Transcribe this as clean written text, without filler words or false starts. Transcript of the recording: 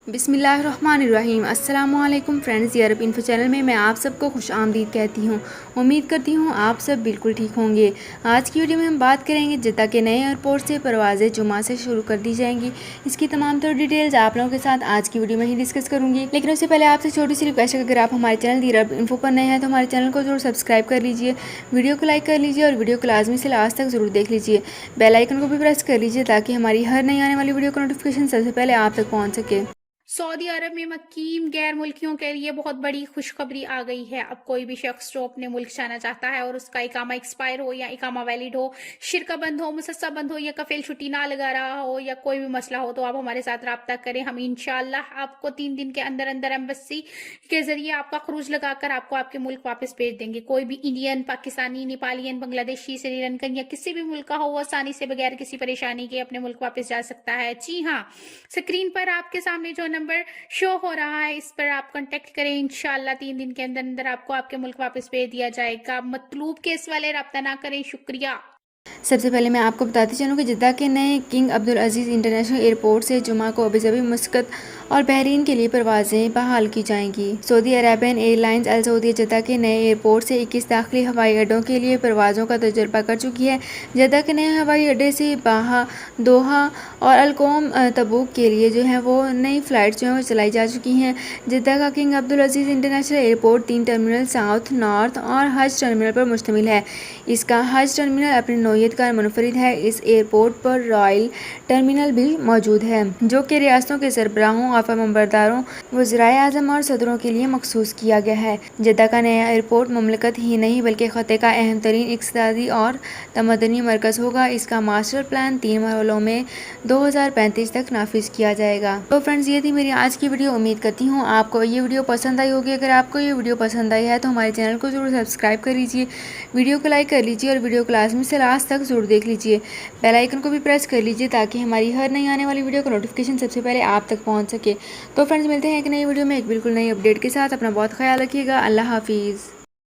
बिस्मिल्लाहिर्रहमानिर्रहीम। अस्सलामु अलैकुम फ्रेंड्स, यूरोप इन्फो चैनल में मैं आप सबको खुश आमदीद कहती हूँ। उम्मीद करती हूँ आप सब बिल्कुल ठीक होंगे। आज की वीडियो में हम बात करेंगे जद्दा के नए एयरपोर्ट से परवाज़ें जुमा से शुरू कर दी जाएंगी। इसकी तमाम तर डिटेल्स आप लोगों के साथ आज की वीडियो में ही डिस्कस करूँगी। लेकिन उससे पहले आपसे छोटी सी रिक्वेस्ट है, अगर आप हमारे चैनल यूरोप इन्फो पर नए हैं तो हमारे चैनल को जरूर सब्सक्राइब कर लीजिए, वीडियो को लाइक कर लीजिए और वीडियो को लाजमी से लास्ट तक जरूर देख लीजिए। बेल आइकन को भी प्रेस कर लीजिए ताकि हमारी हर नई आने वाली वीडियो का नोटिफिकेशन सबसे पहले आप तक पहुँच सके। सऊदी अरब में मकीम गैर मुल्कियों के लिए बहुत बड़ी खुशखबरी आ गई है। अब कोई भी शख्स जो अपने मुल्क जाना चाहता है और उसका इकामा एक्सपायर हो या इकामा वैलिड हो, शिरका बंद हो, मुसस्सा बंद हो या कफील छुट्टी ना लगा रहा हो या कोई भी मसला हो, तो आप हमारे साथ रब्ता करें। हम इंशाल्लाह आपको 3 दिन के अंदर अंदर एम्बेसी के जरिए आपका खरूज लगाकर आपको आपके मुल्क वापस भेज देंगे। कोई भी इंडियन, पाकिस्तानी, नेपालियन, बांग्लादेशी, श्रीलंकन या किसी भी मुल्क का हो, वो आसानी से बगैर किसी परेशानी के अपने मुल्क वापस जा सकता है। जी हाँ, स्क्रीन पर आपके सामने जो नंबर शो हो रहा है इस पर आप कांटेक्ट करें। इंशाल्लाह 3 दिन के अंदर अंदर आपको आपके मुल्क वापस भेज दिया जाएगा। मतलूब केस वाले रब्ता ना करें। शुक्रिया। सबसे पहले मैं आपको बताती चलूँ कि जद्दा के नए किंग अब्दुल अजीज़ इंटरनेशनल एयरपोर्ट से जुमा को अबूधाबी, मस्कत और बहरीन के लिए परवाज़ें बहाल की जाएंगी। सऊदी अरेबियन एयरलाइंस अल सऊदिया जद्दा के नए एयरपोर्ट से 21 दाखिली हवाई अड्डों के लिए परवाज़ों का तजुर्बा कर चुकी है। जद्दा के नए हवाई अड्डे से बाहा, दोहा और अलकोम तबूक के लिए जो है वो नई फ़्लाइट जो है वो चलाई जा चुकी हैं। जद्दा का किंग अब्दुल अजीज़ international airport 3 terminal, south, north और हज टर्मिनल पर मुश्तमिल है। इसका हज टर्मिनल अपनी नौयत का मुनफरिद है। इस एयरपोर्ट पर रॉयल टर्मिनल भी मौजूद है जो कि रियासतों के सरबराहों और फर्माबरदारों, वज़राए आज़म और सदरों के लिए मखसूस किया गया है। जद्दा का नया एयरपोर्ट मुमलकत ही नहीं बल्कि ख़त्े का अहम तरीन इक़्तिसादी और तमदनी मरकज़ होगा। इसका मास्टर प्लान 3 मरहलों में 2035 तक नाफिज किया जाएगा। तो फ्रेंड्स, ये थी मेरी आज की वीडियो। उम्मीद करती हूँ आपको ये वीडियो पसंद आई होगी। अगर आपको ये वीडियो पसंद आई है तो हमारे चैनल को जरूर सब्सक्राइब कर लीजिए, वीडियो को लाइक कर लीजिए और वीडियो को लाजमी से लास्ट तक जरूर देख लीजिए। बेल आइकन को भी प्रेस कर लीजिए ताकि हमारी हर नई आने वाली वीडियो का नोटिफिकेशन सबसे पहले आप तक पहुंच सके। तो फ्रेंड्स, मिलते हैं एक नई वीडियो में एक बिल्कुल नई अपडेट के साथ। अपना बहुत ख्याल रखिएगा। अल्लाह हाफिज़।